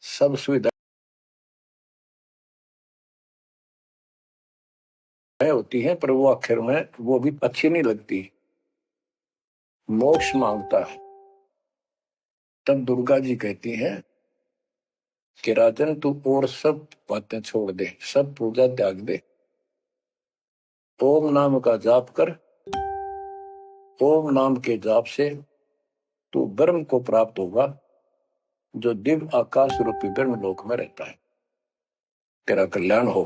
सब सुविधाएं होती हैं, पर वो आखिर में वो भी अच्छी नहीं लगती। मोक्ष मांगता है। तब दुर्गा जी कहती हैं कि राजन तू और सब बातें छोड़ दे, सब पूजा त्याग दे, ओम नाम का जाप कर। ओम नाम के जाप से तू ब्रह्म को प्राप्त होगा, जो दिव्य आकाश रूपी ब्रह्म लोक में रहता है। तेरा कल्याण हो।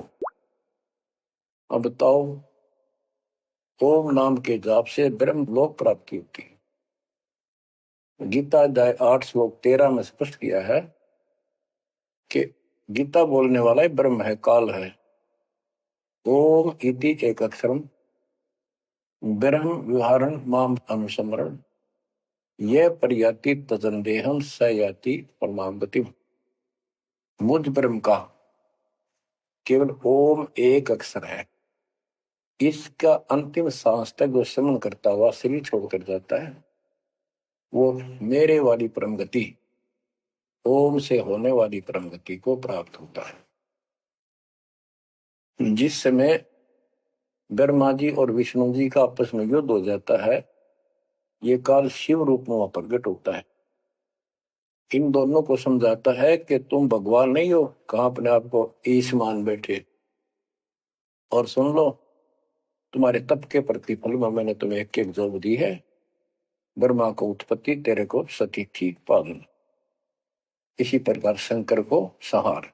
अब बताओ, ओम नाम के जाप से ब्रह्म लोक प्राप्ति होती है। गीता अध्याय 8 श्लोक 13 में स्पष्ट किया है कि गीता बोलने वाला ही ब्रह्म है, काल है। ओम इति एक अक्षरम ब्रह्म विहारण माम अनुसमरण ये प्रयाति तजंदेहम स याति परमाम गतिम। मुझ ब्रह्म का केवल ओम एक अक्षर है। इसका अंतिम सांस तक जो समन करता हुआ शरीर छोड़कर जाता है, वो मेरे वाली परम गति, ओम से होने वाली परम गति को प्राप्त होता है। जिस समय ब्रह्मा जी और विष्णु जी का आपस में युद्ध हो जाता है, ये काल शिव रूप में प्रकट होता है। इन दोनों को समझाता है कि तुम भगवान नहीं हो, कहां अपने आप को ईश मान बैठे। और सुन लो, तुम्हारे तप के प्रतिफल में मैंने तुम्हें एक एक जॉब दी है। ब्रह्मा को उत्पत्ति, तेरे को सती थी पालन। इसी प्रकार शंकर को संहार।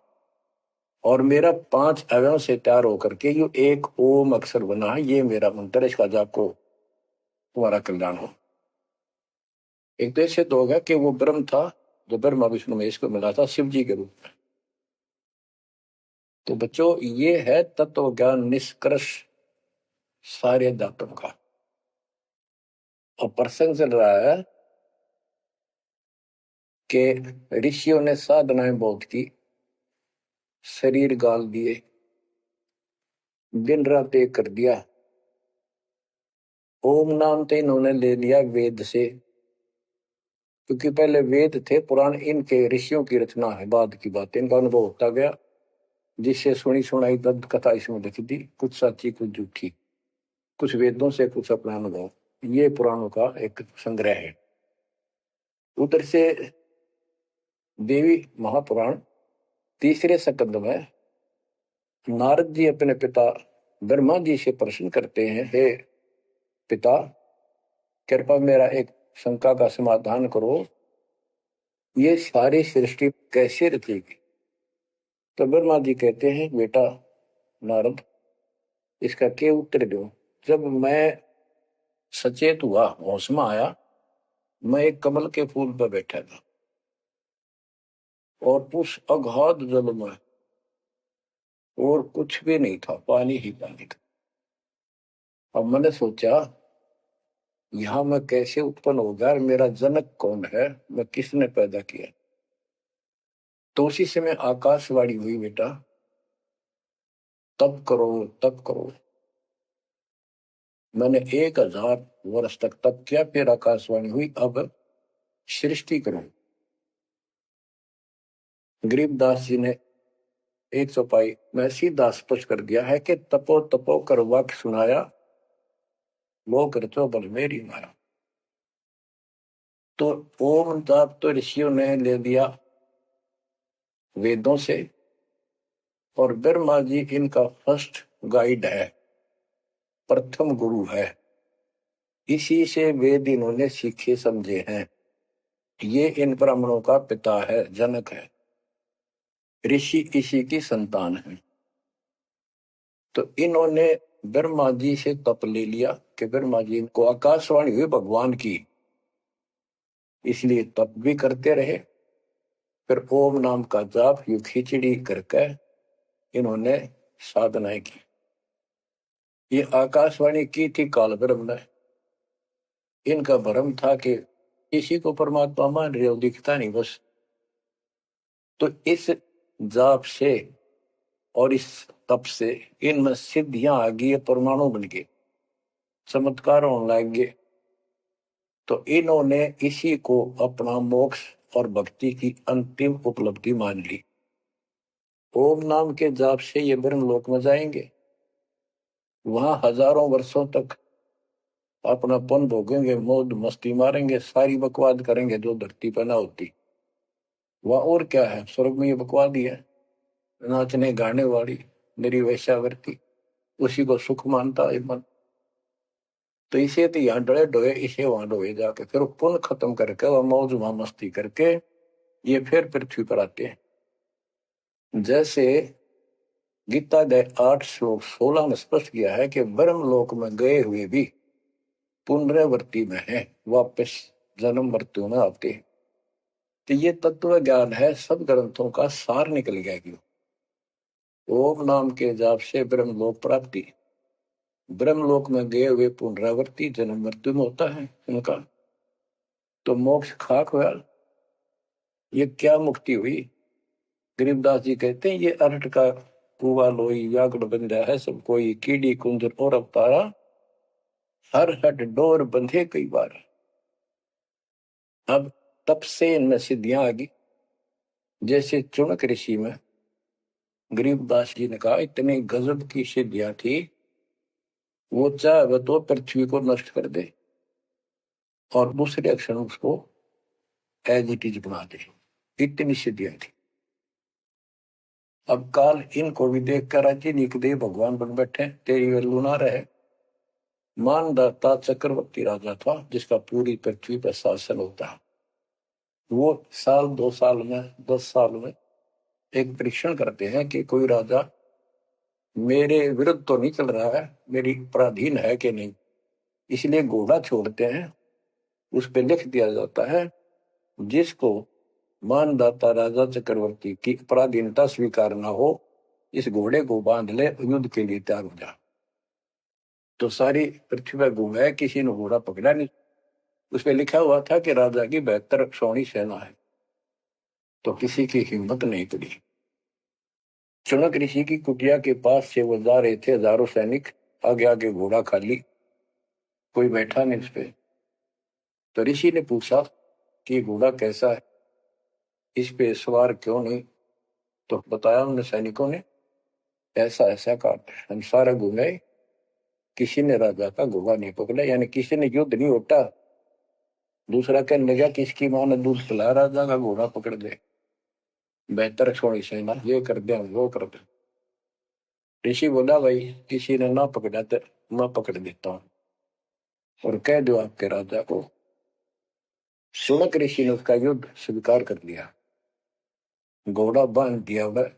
और मेरा 5 अवयव से तैयार होकर के ये एक ओम अक्षर बना है। ये मेरा मंत्र, इसका जाप को तुम्हारा कल्याण हो। एक तो ऐसे तो होगा कि वो ब्रह्म था जो ब्रह्मा विष्णु महेश को मिला था शिव जी के रूप में। तो बच्चों, ये है तत्व ज्ञान निष्कर्ष सारे दातों का। और प्रसंग चल रहा है कि ऋषियों ने साधनाएं बहुत की, शरीर गाल दिए, दिन रात एक कर दिया। ओम नाम तो इन्होंने ले लिया वेद से, क्योंकि पहले वेद थे पुराण, इनके ऋषियों की रचना है, बाद की बात, इनका अनुभव होता गया, जिससे सुनी सुनाई दंत कथा इसमें लिख दी, कुछ सच्ची कुछ झूठी, कुछ वेदों से कुछ अपना अनुभव। ये पुराणों का एक संग्रह है। उधर से देवी महापुराण तीसरे स्कंद में नारद जी अपने पिता ब्रह्मा जी से प्रश्न करते हैं, हे पिता, कृपा मेरा एक शंका का समाधान करो, ये सारी सृष्टि कैसे रचेगी। तो ब्रह्मा जी कहते हैं, बेटा नारद, इसका क्या उत्तर दो। जब मैं सचेत हुआ, होश में आया, मैं एक कमल के फूल पर बैठा था और उस अगाध जल में और कुछ भी नहीं था, पानी ही पानी था। अब मैंने सोचा, यहां मैं कैसे उत्पन्न हो गया, मेरा जनक कौन है, मैं किसने पैदा किया। तो उसी समय आकाशवाणी हुई, बेटा तप करो तप करो। मैंने 1000 वर्ष तक तप किया, फिर आकाशवाणी हुई, अब सृष्टि करो। गरीबदास जी ने 100 पाई मैं सीधा स्पष्ट कर दिया है कि तपो तपो कर वाक्य सुनाया, लोक रचो बल मेरी माया। तो ओम जाप तो ऋषियों ने ले दिया वेदों से, और ब्रह्मा जी इनका फर्स्ट गाइड है, प्रथम गुरु है। इसी से वेद इन्होंने सीखे समझे हैं। ये इन ब्राह्मणों का पिता है, जनक है, ऋषि इसी की संतान है। तो इन्होंने ब्रह्मा जी से तप ले लिया कि ब्रह्मा जी को आकाशवाणी हुई भगवान की, इसलिए तप भी करते रहे। फिर ओम नाम का जाप यू खिचड़ी करके इन्होंने साधनाएं की। ये आकाशवाणी की थी काल ब्रह्म ने। इनका भ्रम था कि इसी को परमात्मा मान रहे हो, दिखता नहीं बस। तो इस जाप से और इस तप से इनमें सिद्धियां आ गई, परमाणु बन गए, चमत्कार होने लग गए। तो इन्होंने इसी को अपना मोक्ष और भक्ति की अंतिम उपलब्धि मान ली। ओम नाम के जाप से ये ब्रह्म लोक में जाएंगे, वहां हजारों वर्षों तक अपना पन भोगेंगे, मौज मस्ती मारेंगे, सारी बकवाद करेंगे जो धरती पर ना होती। वह और क्या है, स्वर्ग में ये बकवाद ही है, नाचने गाने वाली मेरी वैश्यावृत्ति, उसी को सुख मानता है मन। तो इसे तो यहाँ डरे डोए, इसे वहां डोए जाके, फिर पुण्य खत्म करके वह मौज वहां मस्ती करके ये फिर पृथ्वी पर आते हैं। जैसे गीता अध्याय 8 श्लोक 16 में स्पष्ट किया है कि ब्रह्म लोक में गए हुए भी पुनरावृत्ति में है, वापस जन्म मृत्यु में आते हैं। तो ये तत्व ज्ञान है, सब ग्रंथों का सार निकल गया क्यों। ओम नाम के जाप से ब्रह्म लोक प्राप्ति, ब्रह्म लोक में गए हुए पुनरावृत्ति जन्म मृत्यु में होता है उनका। तो मोक्ष खाक हुआ, ये क्या मुक्ति हुई। गरीबदास जी कहते हैं ये अरट का कुआ लोई व्याकुल बंधा है सब कोई, कीड़ी कुंजर और अवतारा हर हट डोर बंधे कई बार। अब तब से इनमें सिद्धियां आ गई। जैसे चुनक ऋषि में गरीबदास जी ने कहा इतनी गजब की सिद्धियां थी, वो चाहे तो पृथ्वी को नष्ट कर दे और दूसरे क्षण उसको एज इट इज बना दे, इतनी सिद्धियां थी। अब काल इनको भी देख कर राज्य निकदे भगवान बन बैठे, तेरी वैल्यू ना रहे। मानदाता चक्रवर्ती राजा था जिसका पूरी पृथ्वी पर शासन होता है। वो साल 2 साल में 10 साल में एक परीक्षण करते हैं कि कोई राजा मेरे विरुद्ध तो नहीं चल रहा है, मेरी पराधीन है कि नहीं। इसलिए घोड़ा छोड़ते हैं, उस पर लिख दिया जाता है जिसको मानदाता राजा चक्रवर्ती की पराधीनता स्वीकार ना हो, इस घोड़े को बांध ले, युद्ध के लिए तैयार हो जा। तो सारी पृथ्वी पर घूमे, किसी ने घोड़ा पकड़ा नहीं। उस पर लिखा हुआ था कि राजा की 72 अक्षौणी सेना है, तो किसी की हिम्मत नहीं पड़ी। चुनक ऋषि की कुटिया के पास से वो जा रहे थे, हजारों सैनिक, आगे आगे घोड़ा खाली, कोई बैठा नहीं उस पे। तो ऋषि ने पूछा कि घोड़ा कैसा है, इस पे सवार क्यों नहीं। तो बताया उन सैनिकों ने, ऐसा ऐसा काट हम सारा घूमे, किसी ने राजा का घोड़ा नहीं पकड़ा, यानी किसी ने युद्ध नहीं उठा। दूसरा कहने लगा किसकी मां ने दूध पिलाया, राजा का घोड़ा पकड़ दे, 72 छोड़ी सेना, ये कर दे वो कर दे। ऋषि बोला भाई किसी ने ना पकड़ा तो मैं पकड़ देता हूं और कह दो आपके राजा को। सुनक ऋषि ने उसका युद्ध स्वीकार कर लिया, घोड़ा बांध दिया वह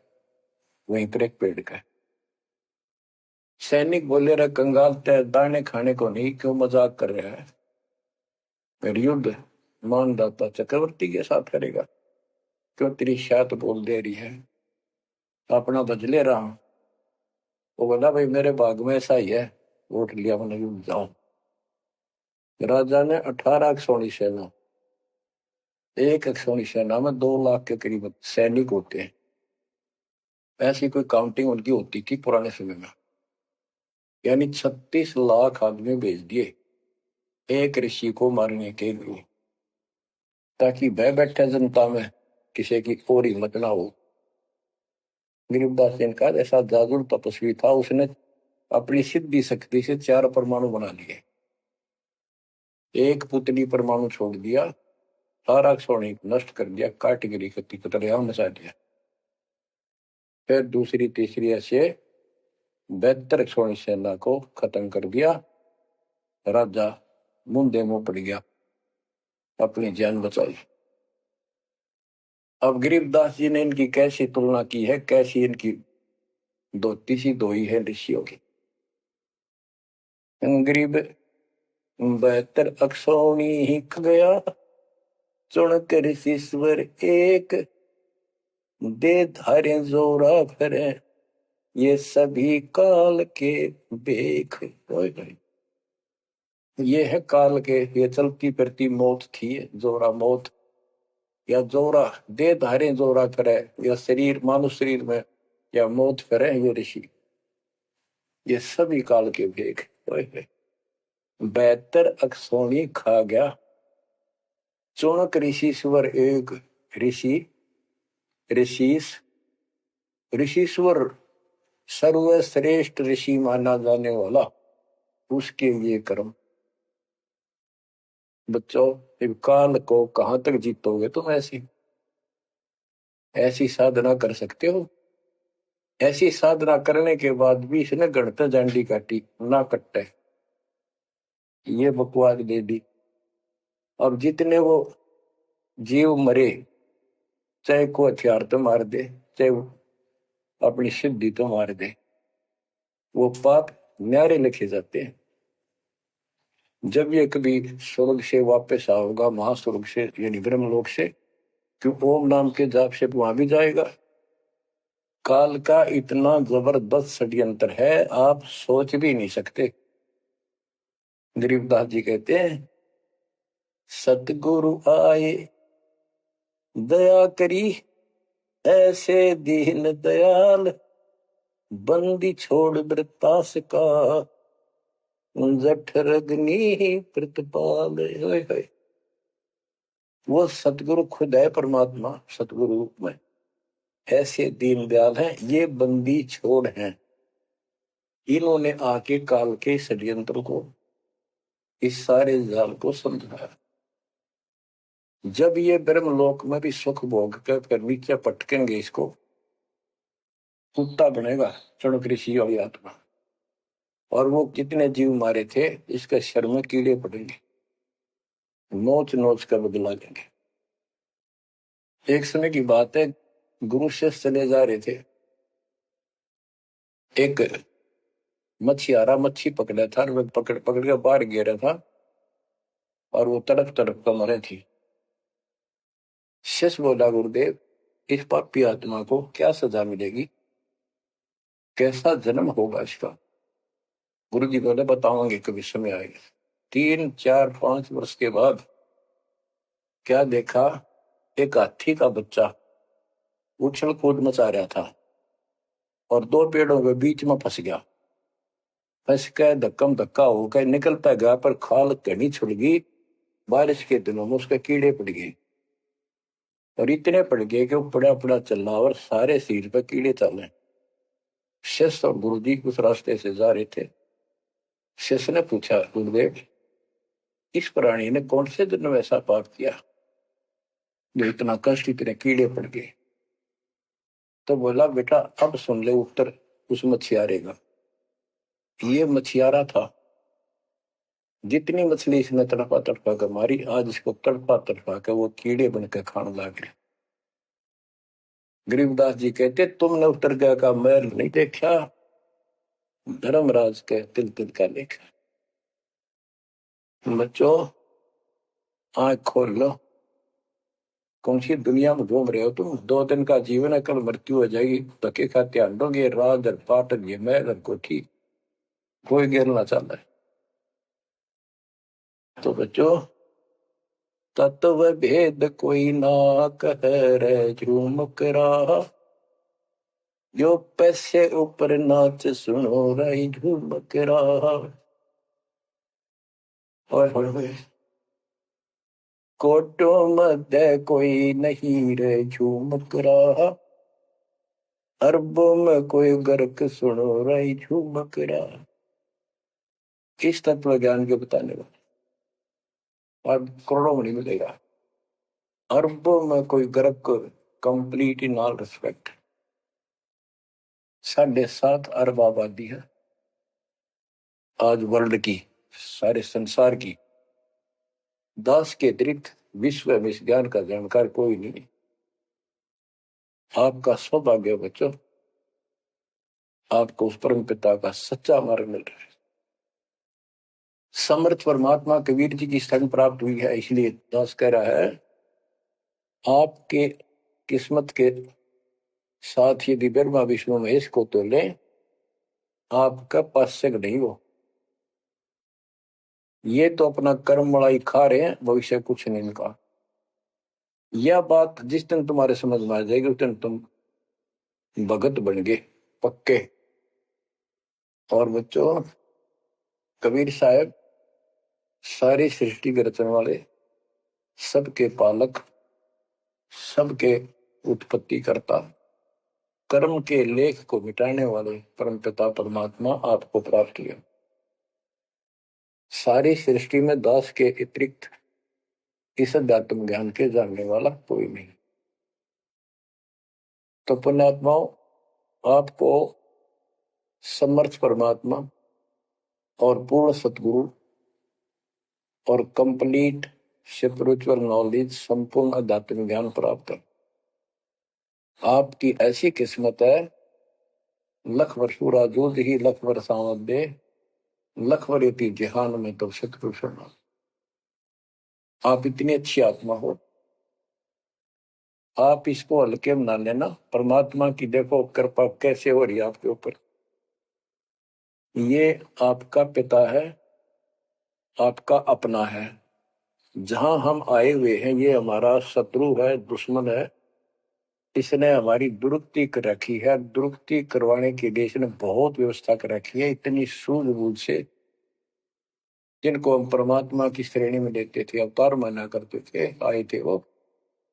वहीं पर एक पेड़ का। सैनिक बोले रहे कंगाल तय दाने खाने को नहीं, क्यों मजाक कर रहा है, फिर युद्ध मानदाता चक्रवर्ती के साथ करेगा, क्यों तेरी शायद बोल दे रही है, अपना बदले रहा हूं। वो बोला भाई मेरे भाग में ऐसा ही है, वोट लिया मैंने युद्ध जाऊं। राजा ने 18 अक्षौणी सेना, एक अक्षौणी सेना में 2 लाख के करीब सैनिक होते हैं, ऐसी कोई काउंटिंग उनकी होती थी पुराने समय में। यानी 36 लाख आदमी भेज दिए एक ऋषि को मारने के लिए, ताकि वह बैठे जनता में किसी की और हिम्मत ना हो। गरीबदास जी का ऐसा जादू तपस्वी था, उसने अपनी सिद्धि शक्ति से 4 परमाणु बना लिए, एक पुतली परमाणु छोड़ दिया, सारा सोने नष्ट कर दिया, काटगिरी कति कतरिया मचा दिया। फिर दूसरी तीसरी ऐसे 72 सोनी सेना को खत्म कर दिया। राजा मुंदे मुंह पड़ गया, अपनी जान बचाई। अब गरीबदास जी ने इनकी कैसी तुलना की है, कैसी इनकी धोती सी धोई है ऋषियों की। गरीब 72 अक्षौणी ही गया, चुनक ऋषिश्वर एक, दे धारे जोरा फिरे, ये सभी काल के बेख। ये है काल के, ये चलती फिरती मौत थी, जोरा मौत, या जोरा दे धारे जोरा करे, या शरीर मानव शरीर में या मौत करे, ये ऋषि, ये सभी काल के भेग। 72 अक्षौणी खा गया, चौणक ऋषिश्वर एक ऋषि ऋषिस ऋषिश्वर सर्वश्रेष्ठ ऋषि माना जाने वाला, उसके ये कर्म। बच्चों, इस काल को कहां तक जीतोगे तुम? ऐसी साधना कर सकते हो? ऐसी साधना करने के बाद भी इसने गणता जांडी काटी ना कट्टे, ये बकवास दे दी। अब जितने वो जीव मरे, चाहे को हथियार तो मार दे, चाहे अपनी सिद्धि तो मार दे, वो पाप न्यारे लिखे जाते हैं। जब ये कभी स्वर्ग से वापस आओगा, महास्वर्ग से यानी ब्रह्मलोक से, क्यों ओम नाम के जाप से वहां भी जाएगा। काल का इतना जबरदस्त षड्यंत्र है, आप सोच भी नहीं सकते। गरीबदास जी कहते हैं, सतगुरु आए दया करी, ऐसे दीन दयाल, बंदी छोड़ वृतास का, जठरग्नि प्रतिपाल। वो सतगुरु खुद है, परमात्मा सतगुरु रूप में ऐसे दीन दयाल हैं, ये बंदी छोड़ हैं। इन्होंने आके काल के षड्यंत्र को, इस सारे जाल को समझाया। जब ये ब्रह्मलोक में भी सुख भोग कर नीचे पटकेंगे, इसको कुत्ता बनेगा चणक ऋषि वाली आत्मा। और वो कितने जीव मारे थे, इसके शर में कीड़े पड़ेंगे, नोच नोच कर बदला लेंगे। एक समय की बात है, गुरु से चले जा रहे थे, एक मछियारा मच्छी पकड़ा था, और पकड़ पकड़ के बाहर गिरा था, और वो तड़प तड़प कर मरे थी। शिष्य बोला, गुरुदेव, इस पापी आत्मा को क्या सजा मिलेगी, कैसा जन्म होगा इसका? गुरु जी बोले, बताओगे कभी समय आएगा। 3, 4, 5 वर्ष के बाद क्या देखा, एक हाथी का बच्चा उछल कूद मचा रहा था और 2 पेड़ों के बीच में फंस गया। फंस के धक्कम धक्का होकर निकलता गया, पर खाल घनी छुड़ गई। बारिश के दिनों में उसके कीड़े पड़ गए, और इतने पड़ गए कि वो पड़ा पड़ा चल रहा, और सारे शरीर पर कीड़े चले। शिष्य और गुरु जी उस रास्ते से जा रहे थे। शिष्य ने पूछा, गुरुदेव, इस प्राणी ने कौन से दिन में ऐसा पाप किया जो इतना कष्ट, इतने कीड़े पड़ गए? तो बोला, बेटा अब सुन ले उत्तर उस मछियारे का। ये मछियारा था, जितनी मछली इसने तड़पा तड़पा कर मारी, आज इसको तड़पा तड़पा कर वो कीड़े बनकर खाने लग गए। गरीबदास जी कहते, तुमने उत्तर गया का मैल नहीं देखा, धर्मराज के तिल तिल का लेखा। बच्चों, आंख खोल लो, कौन सी दुनिया में घूम रहे हो तुम? 2 दिन का जीवन है, कल मृत्यु हो जाएगी। धक्के खाते आंडोगे, राज और पाट ये महल और कोठी, कोई गिरना चाहता है। तो बच्चों, तत्व भेद कोई ना कह रे झूम करा, जो पैसे ऊपर नाच सुनो रही झूम करा। और कोटो मध्य कोई नहीं रे झूम करा, अरबों में कोई गर्क सुनो रही झूम करा। इस तत्व ज्ञान के बताने वाले और करोड़ों में नहीं मिलेगा। अरबों में कोई गर्क, कंप्लीट इन ऑल रिस्पेक्ट। 7.5 अरब आबादी है आज वर्ल्ड की, सारे संसार की। 10 के अतिरिक्त विश्व में इस ज्ञान का जानकार कोई नहीं। आपका सौभाग्य बच्चों, आपको उस परम पिता का सच्चा मार्ग मिल रहा है। समर्थ परमात्मा कबीर जी की शरण प्राप्त हुई है, इसलिए दास कह रहा है, आपके किस्मत के साथ यदि ब्रह्मा विष्णु महेश को तो ले, आपका पास्यक नहीं हो। ये तो अपना कर्म मलाई खा रहे हैं, भविष्य कुछ नहीं इनका। यह बात जिस दिन तुम्हारे समझ में आ जाएगी, उस दिन तुम भगत बन गए पक्के। और बच्चों, कबीर साहब सारी सृष्टि के रचने वाले, सबके पालक, सबके उत्पत्ति करता, कर्म के लेख को मिटाने वाले परमपिता परमात्मा आपको प्राप्त किया। सारी सृष्टि में दास के अतिरिक्त इस अध्यात्म ज्ञान के जानने वाला कोई नहीं। तो पुण्यात्माओं, आपको समर्थ परमात्मा और पूर्ण सतगुरु और कंप्लीट स्पिरिचुअल नॉलेज, संपूर्ण अध्यात्म ज्ञान प्राप्त है। आपकी ऐसी किस्मत है, लख वर्षुरा जोज ही लख वर्षावत दे, लख वर्यति जिहान में तो सतपुरुष। आप इतनी अच्छी आत्मा हो, आप इसको हल्के में ना लेना। परमात्मा की देखो कृपा कैसे हो रही है आपके ऊपर। ये आपका पिता है, आपका अपना है। जहां हम आए हुए हैं ये हमारा शत्रु है, दुश्मन है। इसने हमारी दुरुक्ति कर रखी है। दुरुक्ति करवाने के लिए इसने बहुत व्यवस्था कर रखी है, इतनी सूझबूझ से। जिनको हम परमात्मा की श्रेणी में लेते थे, अवतार माना करते थे, आए थे वो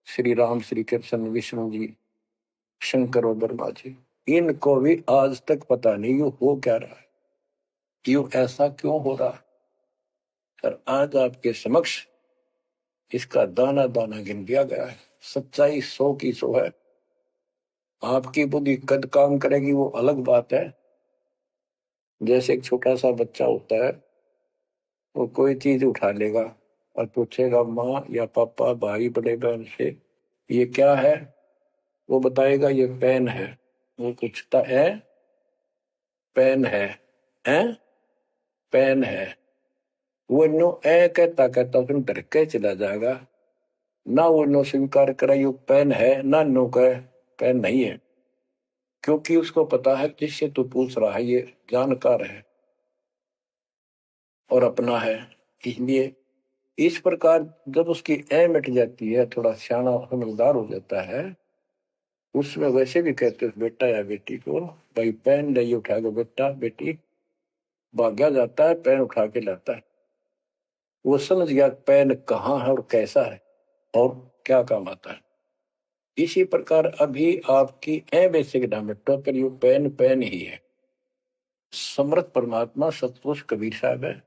श्री राम, श्री कृष्ण, विष्णु जी, शंकर और ब्रह्मा जी। इनको भी आज तक पता नहीं ये हो क्या रहा है, क्यों ऐसा क्यों हो रहा है। और आज आपके समक्ष इसका दाना दाना गिन दिया गया है। सच्चाई 100 की 100 है। आपकी बुद्धि कद काम करेगी वो अलग बात है। जैसे एक छोटा सा बच्चा होता है, वो कोई चीज उठा लेगा और पूछेगा माँ या पापा, भाई, बड़े बहन से ये क्या है, वो बताएगा ये पेन है। वो पूछता है पेन है पेन है। वो नो ए कहता कहता फिर डर के चला जाएगा। ना वो नो स्वीकार करे ये पेन है, ना नो कहे पेन नहीं है, क्योंकि उसको पता है जिससे तू पूछ रहा है ये जानकार है और अपना है। इसलिए इस प्रकार जब उसकी ए मिट जाती है, थोड़ा सियाना समझदार हो जाता है, उसमें वैसे भी कहते हैं बेटा या बेटी को, भाई पेन नहीं उठा के बेटा बेटी, भाग्या जाता है पेन उठा के लाता है। वो समझ गया पेन कहाँ है और कैसा है और क्या काम आता है। इसी प्रकार अभी आपकी ए बेसिक डायमेट्रो पर ये पेन पेन ही है। समर्थ परमात्मा सतपुरुष कबीर साहब है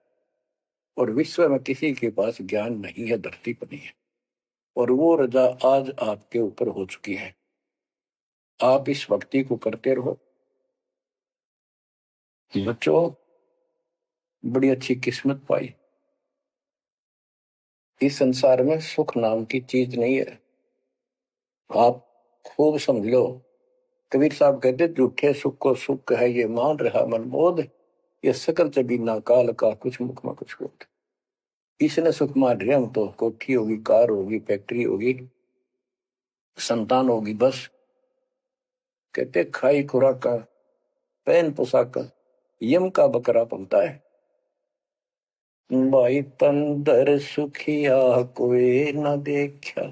और विश्व में किसी के पास ज्ञान नहीं है, धरती पर नहीं है। और वो रजा आज आपके ऊपर हो चुकी है। आप इस भक्ति को करते रहो। बच्चों, बड़ी अच्छी किस्मत पाई। इस संसार में सुख नाम की चीज नहीं है। आप खूब समझ लो। कबीर साहब कहते झूठे सुख को सुख है ये मान रहा मनमोद, ये सकल जबीना काल का कुछ मुख में कुछ होता। इसने सुख मान रहे हम तो, कोठी होगी, कार होगी, फैक्ट्री होगी, संतान होगी, बस। कहते खाई खुराक का, पहन पोशाक का, यम का बकरा पलता है। भाई तंदर सुखिया कोई न देखा,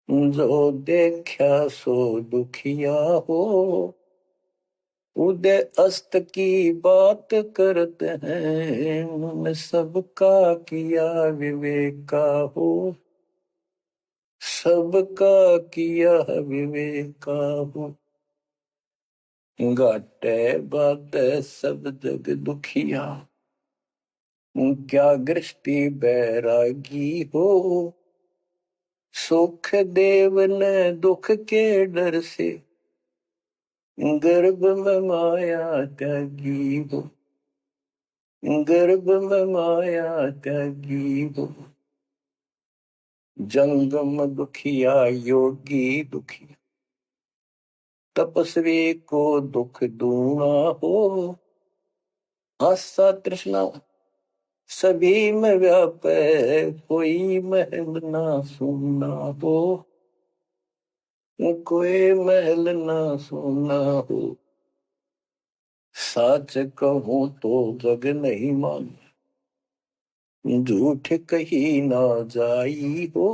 जो देखा सो दुखिया हो। उदय अस्त की बात करते हैं, सबका किया विवेका हो, सबका किया विवेका हो। घाटे बात सब जग दुखिया, क्या गृष्टि बैरागी हो। सुख देव ने दुख के डर से, गर्भ में माया त्यागी हो, गर्भ में माया त्यागी हो। जंगम दुखिया योगी दुखिया, तपस्वी को दुख दूना हो। आशा तृष्णा सभी में व्यापे, कोई महल ना सुना हो, कोई महल ना सुना हो। सच कहूं तो जग नहीं मान, झूठ कही ना जाई हो।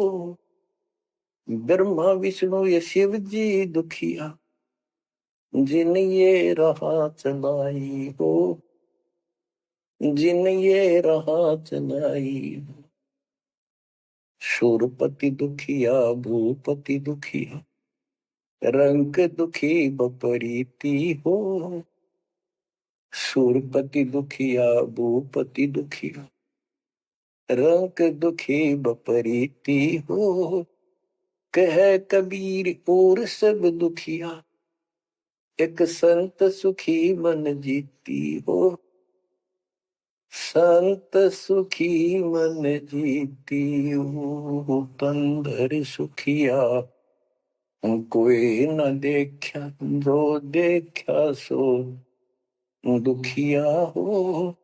ब्रह्मा विष्णु ये शिव जी दुखिया, जिन ये राह चलाई हो, जिन ये राह चलाई हो। शूरपति दुखिया भूपति दुखिया, रंग दुखी बपरीती हो। शूरपति दुखिया भूपति दुखिया, रंग दुखी बपरीती हो। कह कबीर और सब दुखिया, एक संत सुखी मन जीती हो। संत सुखी मन जीती हो। तंदर सुखिया कोई न देखा, जो देखा सो दुखिया हो।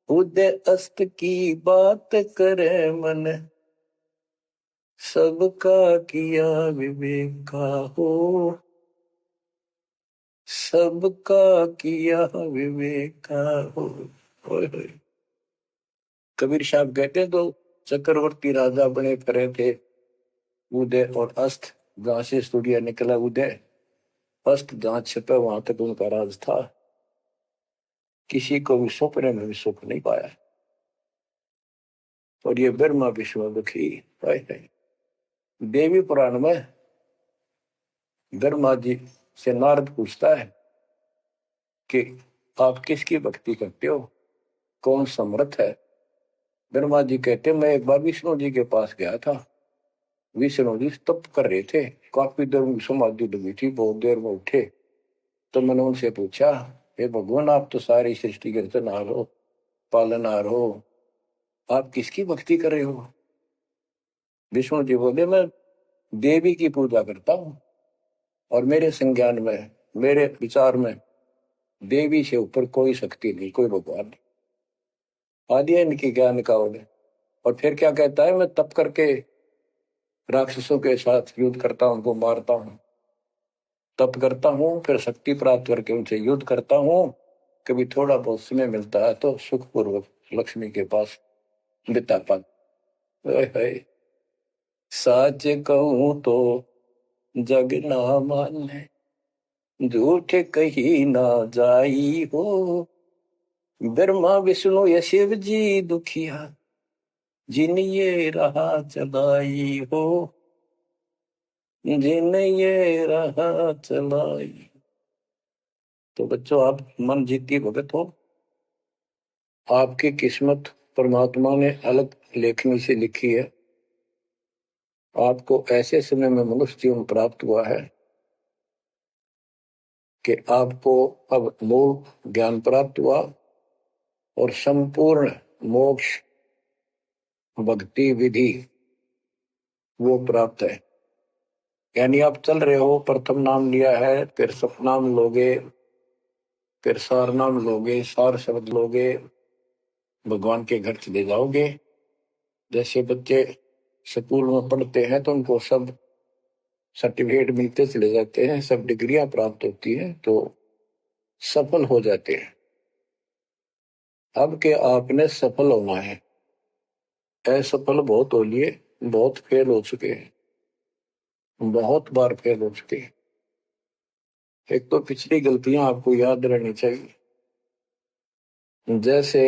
उदय अस्त की बात करे मन, सबका किया विवेका हो। सबका किया विवेका हो। कबीर साहब कहते हैं तो चक्रवर्ती राजा बने करे थे। उदय और अस्त, जहां से सूर्य निकला उदय, अस्त जहां छिपा वहां तक उनका राज था। किसी को भी सपने में भी सुख नहीं पाया। और ये ब्रह्मा विष्णु दुखी है। देवी पुराण में ब्रह्मा जी से नारद पूछता है कि आप किसकी भक्ति करते हो, कौन समर्थ है। ब्रह्मा जी कहते मैं एक बार विष्णु जी के पास गया था। विष्णु जी तप कर रहे थे, काफी देर में समाधि लगी थी, बहुत देर में उठे। तो मैंने उनसे पूछा, हे भगवान आप तो सारी सृष्टि के रचनहार हो, पालनहार हो, आप किसकी भक्ति कर रहे हो। विष्णु जी बोले मैं देवी की पूजा करता हूँ, और मेरे संज्ञान में, मेरे विचार में देवी से ऊपर कोई शक्ति नहीं, कोई भगवान नहीं। आदि है इनकी ज्ञान का उदय। और फिर क्या कहता है, मैं तप करके राक्षसों के साथ युद्ध करता हूं, उनको मारता हूं, तप करता हूं, फिर शक्ति प्राप्त करके उनसे युद्ध करता हूं। कभी थोड़ा बहुत समय मिलता है तो सुखपूर्वक लक्ष्मी के पास बिता पाता है। साच कहूं तो जग ना माने, झूठ कही ना जाई हो। ब्रह्मा विष्णु या शिव जी दुखिया, जिन ये रहा चलाई हो। जिन ये रहा चलाई। तो बच्चों आप मन जीती भगत हो। आपकी किस्मत परमात्मा ने अलग लेखनी से लिखी है। आपको ऐसे समय में मनुष्य जीवन प्राप्त हुआ है कि आपको अब मूल ज्ञान प्राप्त हुआ और संपूर्ण मोक्ष भक्ति विधि वो प्राप्त है। यानी आप चल रहे हो, प्रथम नाम लिया है, फिर सपनाम लोगे, फिर सार नाम लोगे, सार शब्द लोगे, भगवान के घर चले जाओगे। जैसे बच्चे स्कूल में पढ़ते हैं तो उनको सब सर्टिफिकेट मिलते चले जाते हैं, सब डिग्रियां प्राप्त होती हैं, तो सफल हो जाते हैं। अब के आपने सफल होना है। असफल बहुत हो लिए, बहुत फेल हो चुके हैं, बहुत बार फेल हो चुके हैं। एक तो पिछली गलतियां आपको याद रहनी चाहिए। जैसे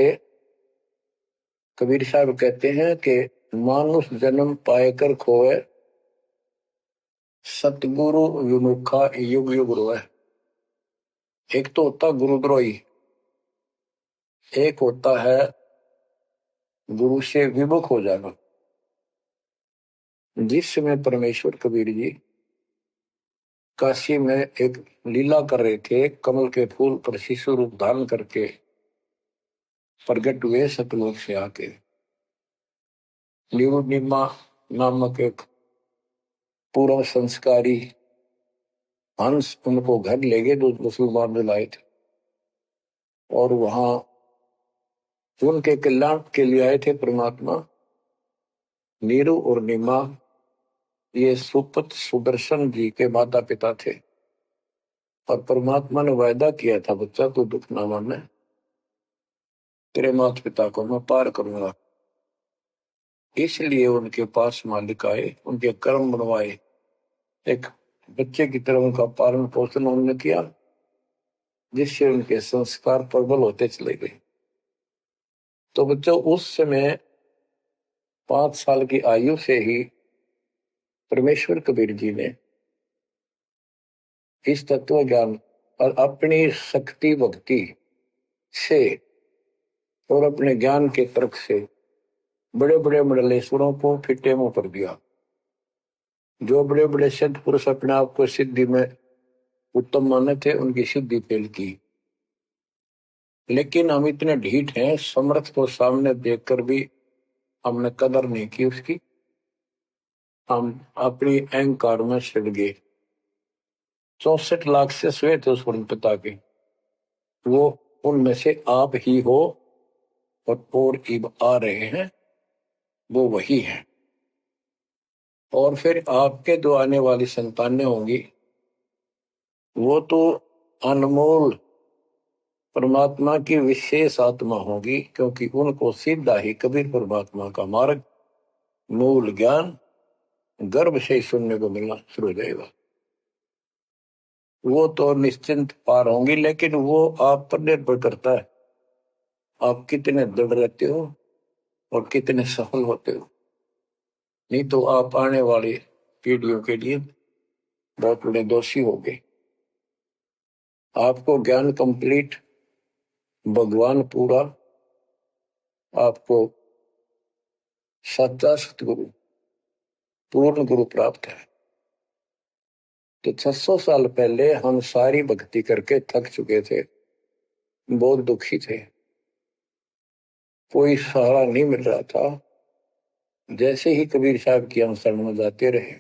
कबीर साहब कहते हैं कि मानुष जन्म पाएकर खोए, सतगुरु विमुखा युग युग रोए। एक तो होता गुरुद्रोही, एक होता है गुरु से विमुख हो जाना। जिस समय परमेश्वर कबीर जी काशी में एक लीला कर रहे थे, कमल के फूल पर शिशु रूप धारण करके प्रगट हुए सतलोक से आके। निमा नामक एक पूर्व संस्कारी हंस उनको घर ले गए, जो मुसलमान में लाए थे, और वहां उनके कल्याण के लिए आए थे परमात्मा। नीरू और निमा ये सुपत सुदर्शन जी के माता पिता थे, और परमात्मा ने वायदा किया था, बच्चा तू दुख ना माने, तेरे माता पिता को मैं पार करूंगा। इसलिए उनके पास मालिक आए, उनके कर्म बनवाए, एक बच्चे की तरह उनका पालन पोषण उन्होंने किया, जिससे उनके संस्कार प्रबल होते चले गए। तो बच्चों उस समय 5 साल की आयु से ही परमेश्वर कबीर जी ने इस तत्व ज्ञान और अपनी शक्ति भक्ति से और अपने ज्ञान के तर्क से बड़े बड़े मंडलेश्वरों को फिटे मुंह कर दिया। जो बड़े बड़े सिद्ध पुरुष अपने आप को सिद्धि में उत्तम माने थे, उनकी सिद्धि फेल की। लेकिन हम इतने ढीठ हैं, समर्थ को सामने देखकर भी हमने कदर नहीं की उसकी। हम अपनी अहंकार में सड़ गए। 64 लाख से श्वेत हो स्वर्ण पिता के, वो उनमें से आप ही हो और इब आ रहे हैं, वो वही है। और फिर आपके जो आने वाली संतानें होंगी, वो तो अनमोल परमात्मा की विशेष आत्मा होगी, क्योंकि उनको सीधा ही कबीर परमात्मा का मार्ग, मूल ज्ञान गर्भ से ही सुनने को मिलना शुरू हो जाएगा। वो तो निश्चिंत पार होंगी, लेकिन वो आप पर निर्भर करता है, आप कितने दृढ़ रहते हो और कितने सफल होते हो। नहीं तो आप आने वाली पीढ़ियों के लिए बहुत बड़े दोषी होंगे। आपको ज्ञान कंप्लीट, भगवान पूरा, आपको सच्चा सतगुरु पूर्ण गुरु प्राप्त है। तो 600 साल पहले हम सारी भक्ति करके थक चुके थे, बहुत दुखी थे, कोई सहारा नहीं मिल रहा था। जैसे ही कबीर साहब की हम शरण में जाते रहे,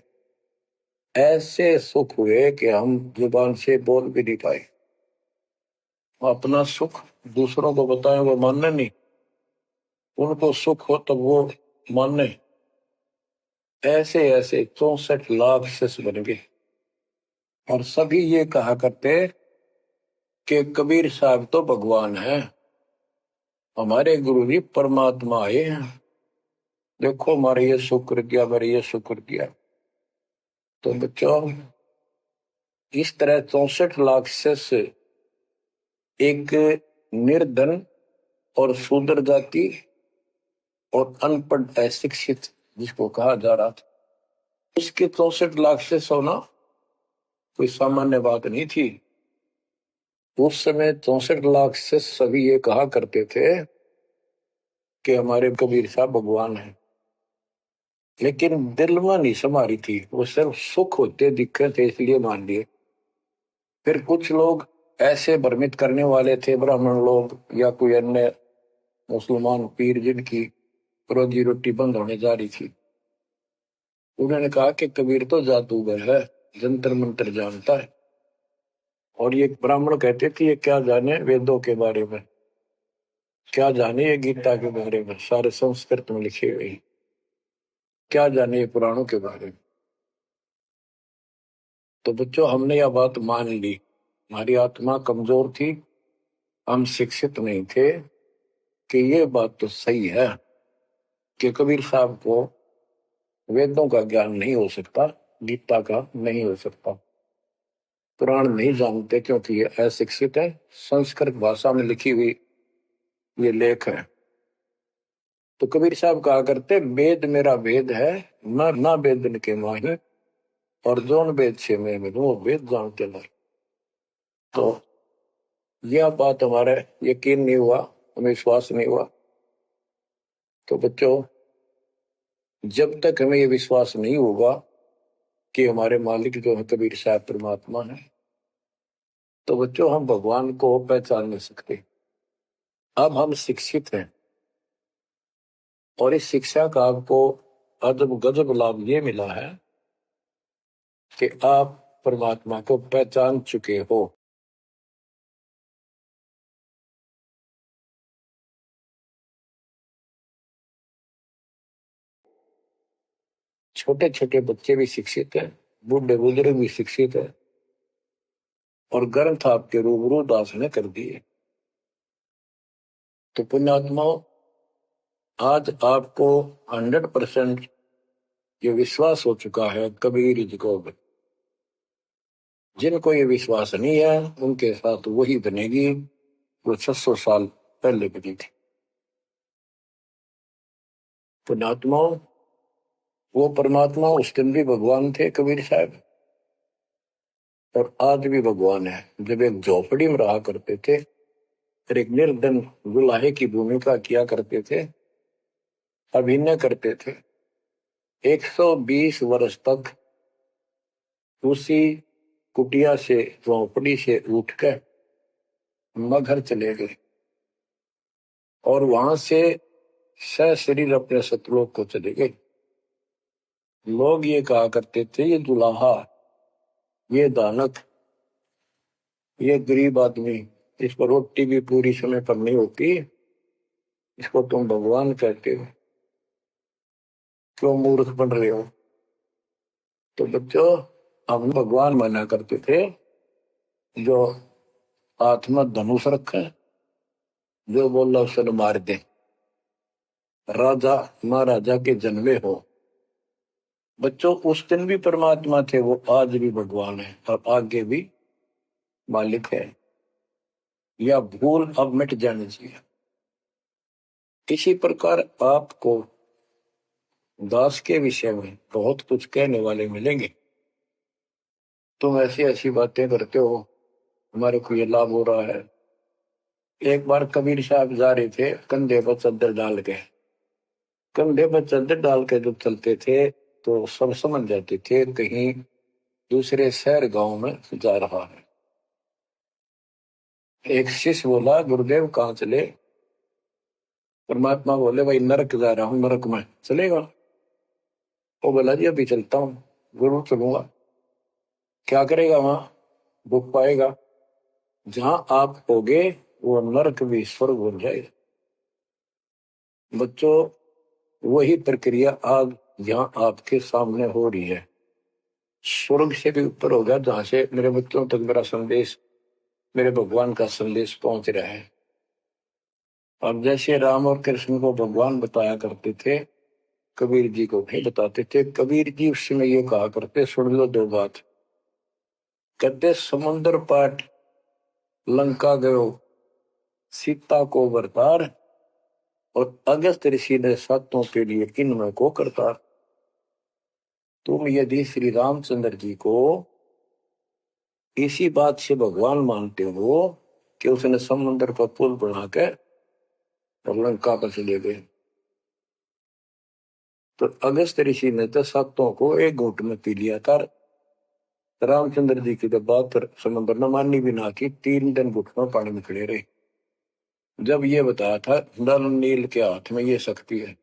ऐसे सुख हुए कि हम जुबान से बोल भी नहीं पाए। अपना सुख दूसरों को बताएं, वो मानने नहीं, उनको सुख हो तब वो मानने। ऐसे ऐसे 64 लाख शिष्य बन गए और सभी ये कहा करते कि कबीर साहब तो भगवान है, हमारे गुरु जी परमात्मा आए हैं, देखो हमारे ये शुक्र किया, हमारे ये शुक्र किया। तो बच्चों, इस तरह 64 लाख शिष्य एक निर्धन और शूद्र जाति और अनपढ़ अशिक्षित जिसको कहा जा रहा था, इसके 64 लाख शिष्य होना कोई सामान्य बात नहीं थी। उस समय 64 लाख शिष्य सभी ये कहा करते थे कि हमारे कबीर साहब भगवान हैं, लेकिन दिल में नहीं समारी थी, वो सिर्फ सुख होते दिखे थे इसलिए मान लिए। फिर कुछ लोग ऐसे भ्रमित करने वाले थे, ब्राह्मण लोग या कोई अन्य मुसलमान पीर जिनकी रोजी रोटी बंद होने जा रही थी, उन्होंने कहा कि कबीर तो जादूगर है, जंतर मंत्र जानता है। और ये ब्राह्मण कहते थे ये क्या जाने वेदों के बारे में, क्या जाने ये गीता के बारे में, सारे संस्कृत में लिखे हुए, क्या जाने ये पुराणों के बारे में। तो बच्चों, हमने यह बात मान ली, हमारी आत्मा कमजोर थी, हम शिक्षित नहीं थे कि ये बात तो सही है कि कबीर साहब को वेदों का ज्ञान नहीं हो सकता, गीता का नहीं हो सकता, पुराण नहीं जानते क्योंकि ये अशिक्षित है, संस्कृत भाषा में लिखी हुई ये लेख है। तो कबीर साहब कहा करते, वेद मेरा वेद है, ना वेदन के माही, और जोन वेद से मैं मिलूं वो वेद जानते नहीं। तो यह बात हमारा यकीन नहीं हुआ, हमें विश्वास नहीं हुआ। तो बच्चों, जब तक हमें ये विश्वास नहीं होगा कि हमारे मालिक जो है कबीर साहब परमात्मा है, तो बच्चों हम भगवान को पहचान नहीं सकते। अब हम शिक्षित हैं और इस शिक्षा का आपको अजब गजब लाभ ये मिला है कि आप परमात्मा को पहचान चुके हो। छोटे छोटे बच्चे भी शिक्षित हैं, बूढ़े बुजुर्ग भी शिक्षित है, और ग्रंथ आपके रूबरू दास ने कर दिए। तो पुण्यात्माओं, आज आपको 100% ये विश्वास हो चुका है कबीर जी को। जिनको ये विश्वास नहीं है उनके साथ वही बनेगी जो 600 साल पहले बनी थी। पुण्यात्माओं, वो परमात्मा उस दिन भी भगवान थे कबीर साहब, और आज भी भगवान है। जब एक झोपड़ी में रहा करते थे और एक निर्धन दुल्हे की भूमिका किया करते थे, अभिनय करते थे, 120 वर्ष तक उसी कुटिया से, झोपड़ी से उठकर मगहर चले गए और वहां से सशरीर अपने सतलोक को चले गए। लोग ये कहा करते थे, ये दुल्हा, ये दानक, ये गरीब आदमी, इसको रोटी भी पूरी समय पर नहीं होती, इसको तुम भगवान कहते हो, क्यों मूर्ख बन रहे हो। तो बच्चों, हम भगवान माना करते थे जो हाथ में धनुष रखे, जो बोला उसे मार दे, राजा महाराजा के जन्मे हो। बच्चों, उस दिन भी परमात्मा थे, वो आज भी भगवान है और आगे भी मालिक है। या भूल अब मिट जानी चाहिए। इसी प्रकार आपको दास के विषय में बहुत कुछ कहने वाले मिलेंगे। तुम ऐसी ऐसी बातें करते हो, हमारे को ये लाभ हो रहा है। एक बार कबीर साहब जा रहे थे, कंधे पर चद्दर डाल के, कंधे पर चद्दर डाल के जब चलते थे तो सब समझ जाते थे कहीं दूसरे शहर गांव में जा रहा है। एक शिष्य बोला, गुरुदेव कहाँ चले। परमात्मा बोले, भाई नरक जा रहा हूं, नरक में चलेगा। वो बोला, जी अभी चलता हूं। गुरु, चलूंगा। क्या करेगा वहां, भूख पाएगा। जहां आप होगे वो नरक भी स्वर्ग बन जाएगा। बच्चों, वही प्रक्रिया आज जहां आपके सामने हो रही है, स्वर्ग से भी ऊपर होगा, जहां से मेरे बच्चों तक मेरा संदेश, मेरे भगवान का संदेश पहुंच रहा है। अब जैसे राम और कृष्ण को भगवान बताया करते थे, कबीर जी को नहीं बताते थे। कबीर जी उस समय ये कहा करते, सुन लो दो बात। कहते, समुद्र पाट लंका गयो, सीता को बरतार, और अगस्त ऋषि ने सातों के लिए इनमें को करतार। तुम यदि श्री रामचंद्र जी को इसी बात से भगवान मानते हो कि उसने समुद्र पर पुल बनाकर और लंका पर चले गए, तो अगस्त ऋषि ने तो सातों को एक घूंट में पी लिया था। रामचंद्र जी की तो बात समुद्र ने माननी भी ना की, 3 दिन घुटनों पानी में खड़े रहे। जब ये बताया था नल नील के हाथ में ये शक्ति है,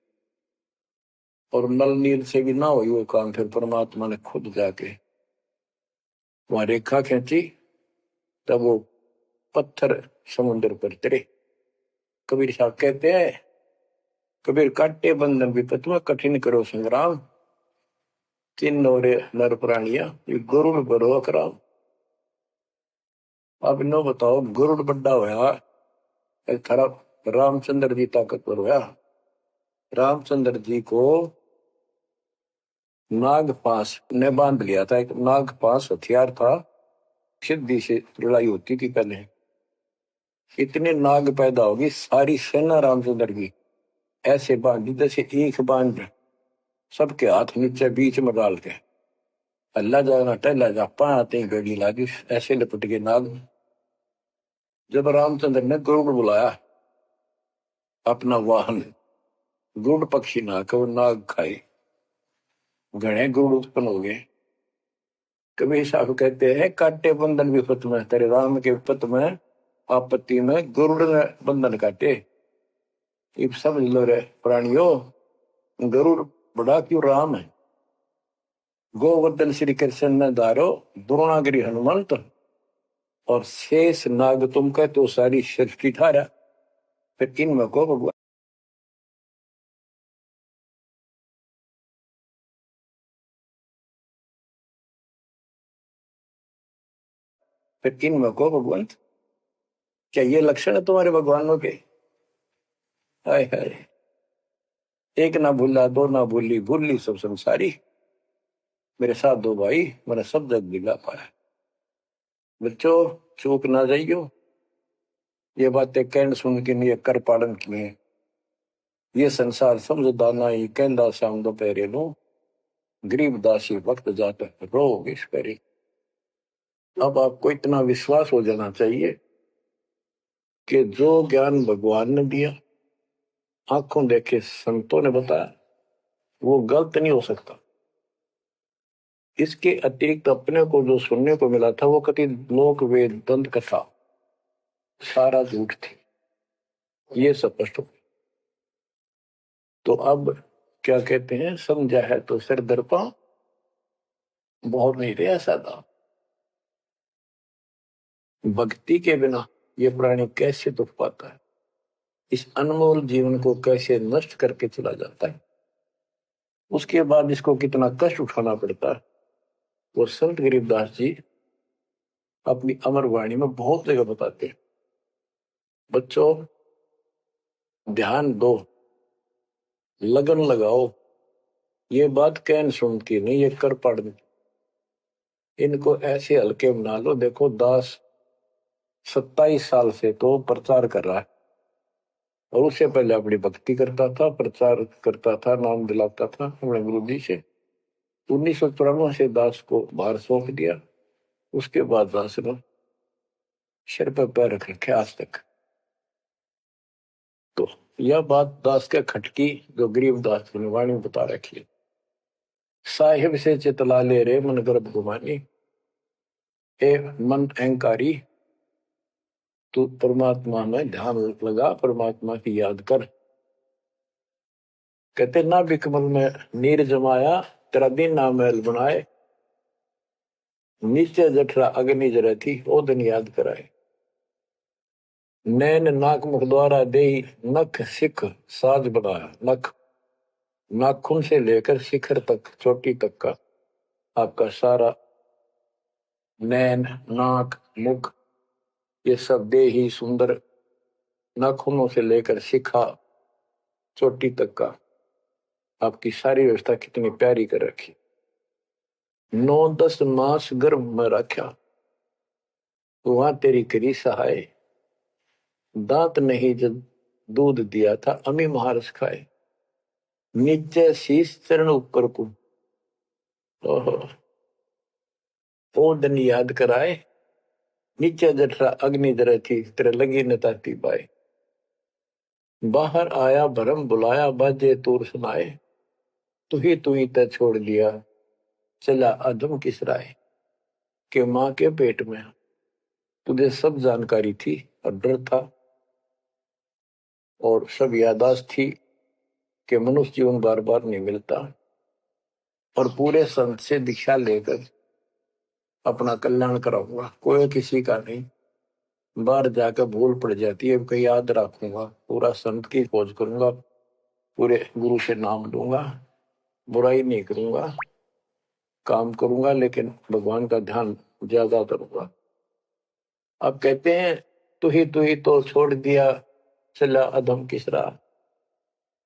और नल नील से भी ना हुई वो काम, फिर परमात्मा ने खुद जाके वहां रेखा खींची, तब वो पत्थर समुद्र पर तरे। कबीर साहब कहते हैं, कबीर काटे बंधन विपत में कठिन करो संग्राम, तीन नौरे नर प्राणिया ये गरुड़ बरो अकराम। अब नो बताओ, गरुड़ बड्डा होया, एक तरफ रामचंद्र जी ताकतवर होया। रामचंद्र जी को नागपाश ने बांध लिया था। एक नागपाश हथियार था, सिद्धि से लड़ाई होती थी पहले। इतने नाग पैदा होगी, सारी सेना रामचंद्र की ऐसे बांधी जैसे एक बांध, सबके हाथ नीचे बीच में डाल के अल्लाह जाना टहला जा पाते ही गड़ी लागी, ऐसे लपट के नाग। जब रामचंद्र ने गरुड़ बुलाया अपना वाहन, गरुड़ पक्षी ना को नाग खाए, घने गरुड़ उत्पन्न हो गए। कबीर साहब कहते हैं, काटे बंधन विपत में, तेरे राम के विपत में, आपत्ति में गरुड़ ने बंधन काटे। ये समझ लो रे प्राणियों, गरुड़ बड़ा क्यों राम है। गोवर्धन श्री कृष्ण ने धारो, द्रोणागिरी हनुमंत, और शेष नाग तुम कह तो सारी सृष्टि ठारा। फिर इनमें को भगवान, फिर इनमें को भगवंत। क्या ये लक्षण है तुम्हारे भगवानों के। हाय हाय, एक ना भूला दो ना भूली, भूली सब संसारी, मेरे साथ दो भाई मैंने सब जग दिला पाया। बच्चों, चूक ना जाइयो, ये बातें कहन सुन के नहीं कर पालन किए। ये संसार समझदाना ही कहंदा शाम दोपहरे नो, गरीब दासी वक्त जाता रोग इस परे। अब आपको इतना विश्वास हो जाना चाहिए कि जो ज्ञान भगवान ने दिया, आंखों देखे संतों ने बताया, वो गलत नहीं हो सकता। इसके अतिरिक्त अपने को जो सुनने को मिला था वो कति लोक वेद दंत कथा सारा झूठ थी, ये स्पष्ट हो। तो अब क्या कहते हैं, समझा है तो सिर दर्पा बहुत नहीं रहा सादा। भक्ति के बिना ये प्राणी कैसे दुख पाता है, इस अनमोल जीवन को कैसे नष्ट करके चला जाता है, उसके बाद इसको कितना कष्ट उठाना पड़ता है। वो संत गरीबदास जी अपनी अमर वाणी में बहुत जगह बताते हैं, बच्चों ध्यान दो, लगन लगाओ, ये बात कहन सुन की नहीं, ये कर पढ़। इनको ऐसे हल्के बना लो। देखो दास 27 साल से तो प्रचार कर रहा है, और उससे पहले अपनी भक्ति करता था, प्रचार करता था, नाम दिलाता था अपने गुरु जी से। 1994 से दास को बाहर सौंप दिया। उसके बाद दास ने सिर पर पैर रख रखे आज तक। तो यह बात दास के खटकी जो गरीब दास की वाणी बता रखी है। साहिब से चितला ले रे मन गर्भ गुमानी, ए मन अहंकारी तू परमात्मा में ध्यान लगा, परमात्मा की याद कर। कहते ना बिकमल में नीर जमाया, तेरा दिन ना महल बनाए, नीचे जठरा अग्नि जरा थी ओ दिन याद कराए। नैन नाक मुख द्वारा दे नख सिख साज बनाया, नख नाखून से लेकर शिखर तक, चोटी तक का आपका सारा नैन नाक मुख ये सब दे ही सुंदर, नाखूनों से लेकर शिखा चोटी तक का आपकी सारी व्यवस्था कितनी प्यारी कर रखी। 9-10 मास गर्भ में रखा, वहां तेरी करी सहाय, दांत नहीं जब दूध दिया था अमी महारस खाए, नीचे शीश चरण ऊपर को ओ दिन याद कराए, नीचे जठरा अग्नि जरे थी तेरे लगी न ताती पाए। बाहर आया भरम बुलाया बाजे तूर सुनाए, तू ही तय छोड़ दिया चला अधम किस राय। के माँ के पेट में तुझे सब जानकारी थी और डर था और सब यादाश्त थी कि मनुष्य जीवन बार बार नहीं मिलता, और पूरे संत से दीक्षा लेकर अपना कल्याण कराऊंगा, कोई किसी का नहीं। बाहर जाकर भूल पड़ जाती है, कहीं याद रखूंगा, पूरा संत की खोज करूंगा, पूरे गुरु से नाम लूंगा, बुराई नहीं करूंगा, काम करूंगा, लेकिन भगवान का ध्यान ज्यादा करूंगा। अब कहते हैं तू ही तो छोड़ दिया चला अधम किस राह।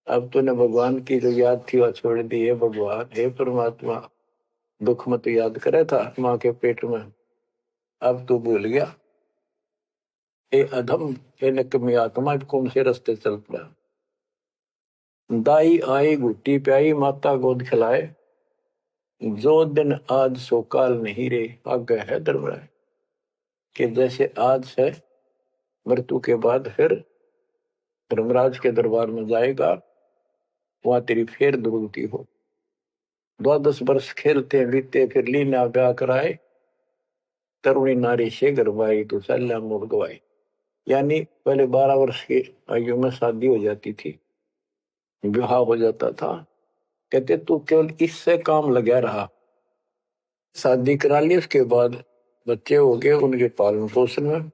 अब तूने भगवान की जो याद थी वह छोड़ दी है। भगवान हे परमात्मा, दुख मत याद करे था माँ के पेट में, अब तू भूल गया। ए अधम हे निकमी आत्मा, कौन से रास्ते चल पड़ा। दाई आई घुट्टी प्याई माता गोद खिलाए, जो दिन आज सो काल नहीं रे आगे है धर्मराय। कि जैसे आज है मृत्यु के बाद फिर धर्मराज के दरबार में जाएगा, वहां तेरी फिर दुर्गति हो। 12 वर्ष खेलते बीते फिर लीना ब्याह कराए, तरुणी नारी से गरबाई तो सल्ला मोड़ गवाई। यानी पहले 12 वर्ष की आयु में शादी हो जाती थी, विवाह हो जाता था। कहते तू केवल इससे काम लगा रहा, शादी करा ली, उसके बाद बच्चे हो गए, उनके पालन पोषण में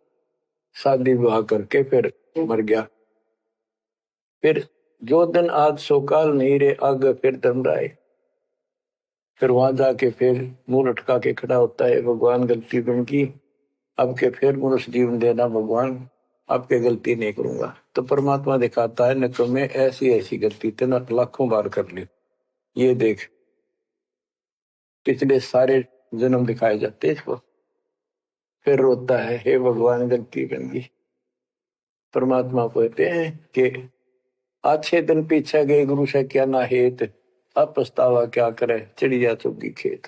शादी विवाह करके फिर मर गया। फिर जो दिन आज सोकाल नहीं रे आगे फिर धर्मराय। फिर वहां जाके फिर मुंह लटका के खड़ा होता है, भगवान गलती बन की, अब के फिर मनुष्य जीवन देना भगवान, आपके गलती नहीं करूंगा। तो परमात्मा दिखाता है न तुम्हें ऐसी ऐसी गलती तेना लाखों बार कर ली, ये देख पिछले सारे जन्म दिखाए जाते इसको। फिर रोता है हे भगवान गलती बन गई। परमात्मा कहते हैं कि अच्छे दिन पीछे गए गुरु से क्या ना हेत, अब पछतावा क्या करे चिड़िया चुगी खेत।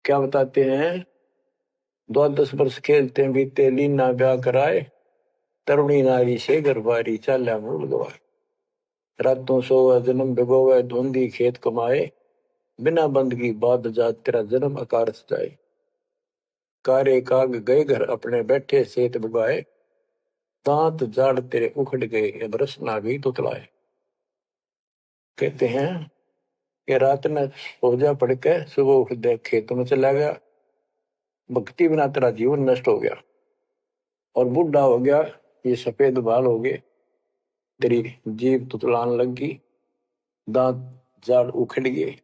क्या बताते हैं, 10 वर्ष खेलते बीते लीना ब्याह कराए, तरुणी नारी से गरबारी चाल्या मूल गवाए। रातों सोवे जन्म भिगोवे धुंधी खेत कमाए, बिना बंद की बात जात तेरा जन्म अकारथ जाए। कारे काग गए घर अपने बैठे सेत बुगाए, दांत जाड़ तेरे उखड़ गए अब रस ना भी तुतलाए। कहते हैं कि रात में सोजा पड़ के सुबह उठ दे खेत में चला गया, भक्ति बिना तेरा जीवन नष्ट हो गया और बूढ़ा हो गया, ये सफेद बाल हो गए, तेरी जीभ तुतलान लग गई, दांत जाड़ उखड़ गए।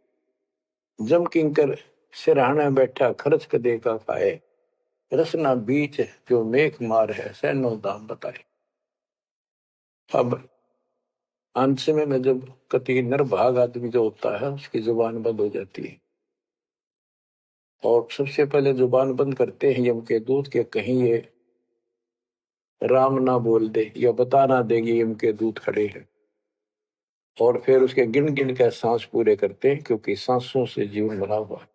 जम किंकर सिरहाने बैठा खर्च कदे का खाए, रसना बीच जो मेघ मार है सैनो दाम बताए। अब अंत में जब कति निर्भाग आदमी जो होता है उसकी जुबान बंद हो जाती है, और सबसे पहले जुबान बंद करते हैं यम के दूत के कहीं ये राम ना बोल दे या बता ना देगी यम के दूत खड़े हैं, और फिर उसके गिन गिन के सांस पूरे करते हैं क्योंकि सांसों से जीवन बना हुआ।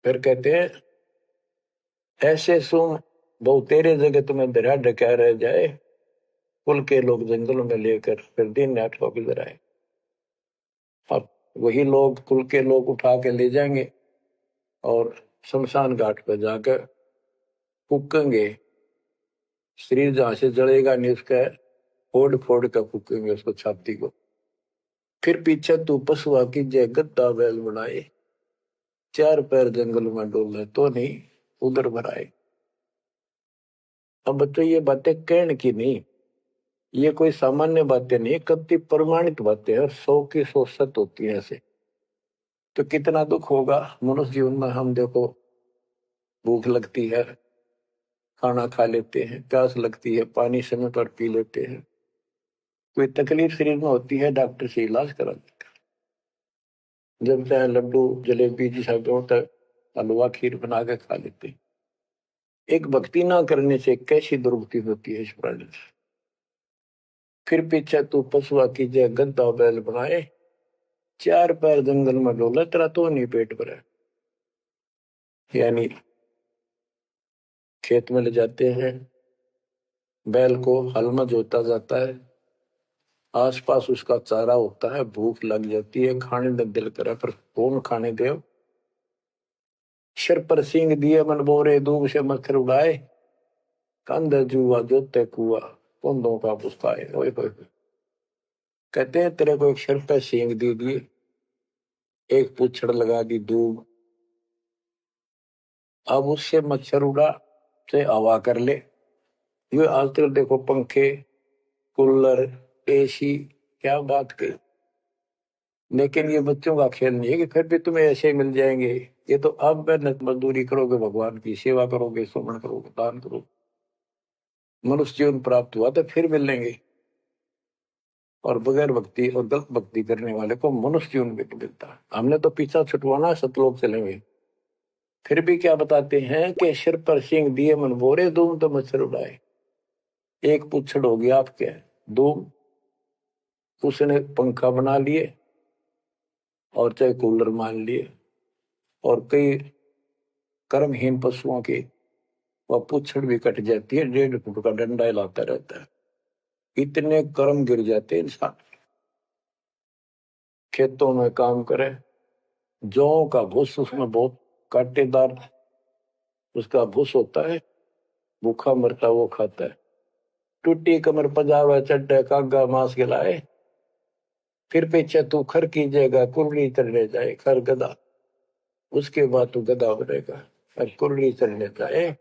फिर कहते हैं ऐसे सुन बहु तेरे जगत में दरिया ढका रह जाए, कुल के लोग जंगलों में लेकर फिर दिन रात को गुजर आए। अब वही लोग कुल के लोग उठा के ले जाएंगे और शमशान घाट पर जाकर फूकेंगे, शरीर जहां से जलेगा नहीं उसका फोड़ फोड़ कर फूकेंगे उसको छाती को। फिर पीछे तू पशुआ की जय गद्दा बैल बनाए, चार पैर जंगल में डोले तो नहीं उधर भराए। अब बच्चों ये बातें कहने की नहीं, ये कोई सामान्य बातें नहीं, कति प्रमाणित बातें हैं, 100 की 100 सत्य होती है ऐसे। तो कितना दुख होगा मनुष्य जीवन में, हम देखो भूख लगती है खाना खा लेते हैं, प्यास लगती है पानी समय पर पी लेते हैं, कोई तकलीफ शरीर में होती है डॉक्टर से इलाज करा देते हैं, जब चाहे लड्डू जलेबी जी सब होता है हलवा खीर बना के खा लेते हैं। एक भक्ति ना करने से कैसी दुर्गति होती है इस प्राणी से। फिर पीछे तू पशुआ की जय गद्दा बैल बनाए, चार पैर जंगल में डोला तेरा तो नहीं पेट भरा। यानी खेत में ले जाते हैं, बैल को हल में जोता जाता है, आसपास उसका चारा होता है, भूख लग जाती है, खाने में दिल करे पर कौन खाने दे। सिर पर सींग दिए मन बोरे दूब से मच्छर उड़ाए, कंध जुआ जोते कुआ कुंदों का पुस्ताए। कहते हैं तेरे को एक सिर पर सींग दे दिए, एक पूछड़ लगा दी दूब, अब उससे मच्छर उड़ा से हवा कर ले। ये आजकल देखो पंखे कूलर एसी क्या बात कही, लेकिन ये बच्चों का खेल नहीं है कि फिर भी तुम्हें ऐसे मिल जाएंगे। ये तो अब मेहनत मजदूरी करोगे, भगवान की सेवा करोगे, सुमन करोगे, दान करोगे, मनुष्य जीवन प्राप्त हुआ तो फिर मिलेंगे। और बगैर भक्ति और गलत भक्ति करने वाले को मनुष्य जीवन भी मिलता। हमने तो पीछा छुटवाना, सतलोक चलेंगे। फिर भी क्या बताते हैं कि सिर पर सिंह दिए मन बोरे दूम तो मच्छर उड़ाए। एक पुच्छड़ हो गया आपके दूम, उसने पंखा बना लिए और चाहे कूलर मान लिए, और कई कर्महीन पशुओं की वह पुच्छड़ भी कट जाती है, 1.5 फुट का डंडा हिलाता रहता है, इतने कर्म गिर जाते इंसान। खेतों में काम करे, जौ का भूस उसमें बहुत कांटेदार उसका भूस होता है, भूखा मरता वो खाता है। टूटी कमर पजावा चड्डे कागा मांस गिलाए, फिर पीछे तू खर कीजिएगा कुर्री चढ़ने जाए खर गदा, उसके बाद तू गदा बनेगा और कुर्री चढ़ने जाए।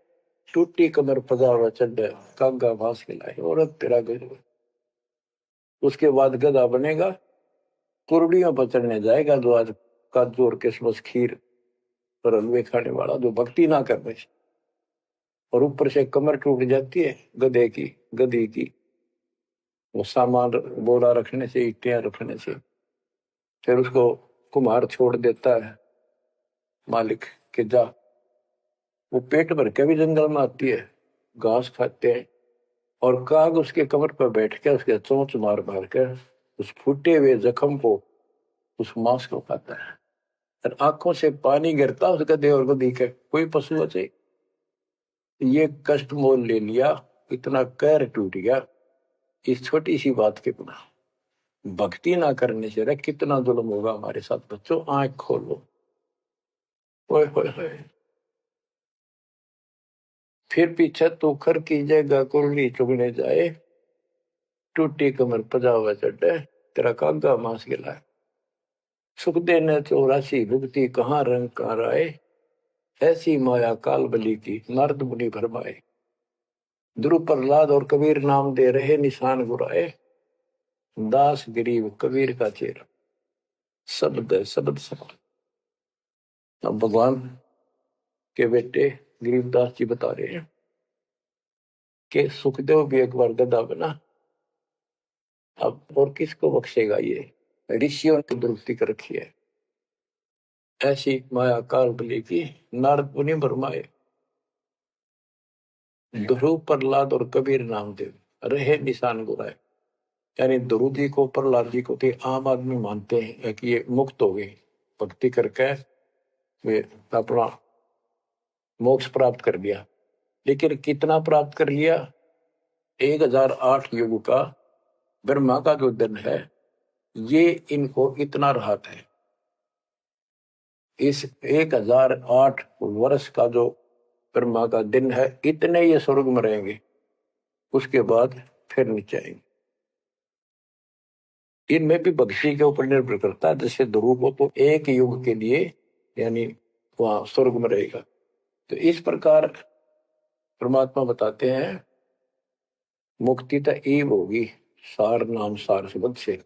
टूटी कमर पजावा चड्डे कागा मांस गिलाए, और तेरा गजब। उसके बाद गदा बनेगा, कुर्रियों पर चढ़ने जाएगा, जो आज काजू और किशमिश खीर और हलवे खाने वाला जो भक्ति ना करने से, और ऊपर से कमर टूट जाती है गधे की गधी की, वो सामान बोरा रखने से ईटियां रखने से। फिर उसको कुम्हार छोड़ देता है मालिक के जा, वो पेट भर के भी जंगल में आती है, घास खाते हैं और काग उसके कमर पर बैठ के उसके चोंच मार मार कर उस फूटे हुए जख्म को, उस मांस को खाता है। और आंखों से पानी गिरता उसका देवर को देख कोई पशु बचे। ये कष्ट मोल ले लिया, इतना कहर टूट गया इस छोटी सी बात के बिना। भक्ति ना करने से रे कितना जुल्म होगा हमारे साथ। बच्चों आंख खोलो। ओए होए होए। फिर पीछे तो खर की जगह कुरली चुगने जाए, टूटी कमर पजावा चढ़े, तेरा कागा मांस गिलाए। सुख देने 84 भुगती कहाँ रंग कहाँ राय, ऐसी माया काल बली की नारद मुनि भरमाए। ध्रुव प्रहलाद और कबीर नाम दे रहे निशान गुराए, दास गरीब कबीर का चेहरा। शब्द है शब्द शब्द। अब भगवान के बेटे गरीबदास जी बता रहे हैं कि सुखदेव भी एक बार गधा बना, अब और किसको बख्शेगा। ये ऋषियों ने दुरुक्ति कर रखी है। ऐसी माया काल बली की नारद मुनि भरमाए। ध्रुव प्रहलाद और कबीर नामदेव रहे निशान गुराए। यानी ध्रुव जी को प्रहलाद जी को तो आम आदमी मानते हैं कि ये मुक्त हो गए, भक्ति करके वे अपना मोक्ष प्राप्त कर लिया। लेकिन कितना प्राप्त कर लिया। 1008 युग का ब्रह्मा का जो दिन है, ये इनको इतना राहत है। इस 1008 वर्ष का जो ब्रह्मा का दिन है, इतने ये स्वर्ग में रहेंगे, उसके बाद फिर नीचे आएंगे। इनमें भी भक्ति के ऊपर निर्भर करता है। जैसे ध्रुव को तो एक युग के लिए यानी वहां स्वर्ग में रहेगा। तो इस प्रकार परमात्मा बताते हैं मुक्ति तो ईव होगी सार नाम सार शब्द से।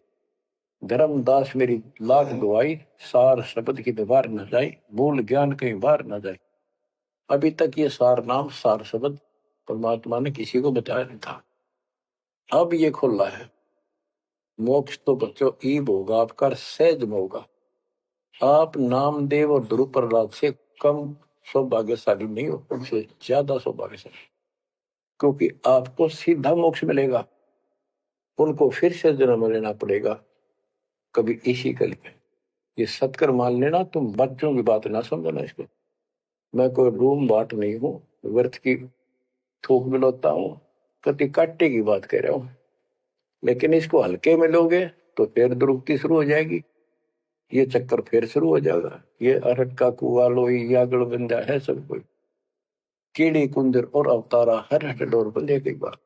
धर्मदास मेरी लाख दुआई, सार शब्द की व्यवहार न जाए, भूल ज्ञान कहीं बाहर न जाए। अभी तक ये सार नाम सार शब्द परमात्मा ने किसी को बताया नहीं था। अब ये खुला है। मोक्ष तो बच्चों ईब होगा आपका, सहज में होगा। आप नामदेव और ध्रुव प्रहलाद से कम सौभाग्यशाली नहीं हो, उनसे ज्यादा सौभाग्यशाली, क्योंकि आपको सीधा मोक्ष मिलेगा। उनको फिर से जन्म लेना पड़ेगा कभी इसी कल में। ये सत्कर मान लेना, तुम बच्चों की बात ना समझना इसको। मैं कोई रूम बाट नहीं हूं, व्यर्थ की थूक मिलोता हूं, कति काटे की बात कह रहा हूं। लेकिन इसको हल्के में लोगे तो फिर दुरुक्ति शुरू हो जाएगी, ये चक्कर फिर शुरू हो जाएगा। ये अरट का कुआ लोई यागड़ बंदा है सब कोई, कीड़ी कुंदर और अवतारा हर हट डोर बंदे कई बार।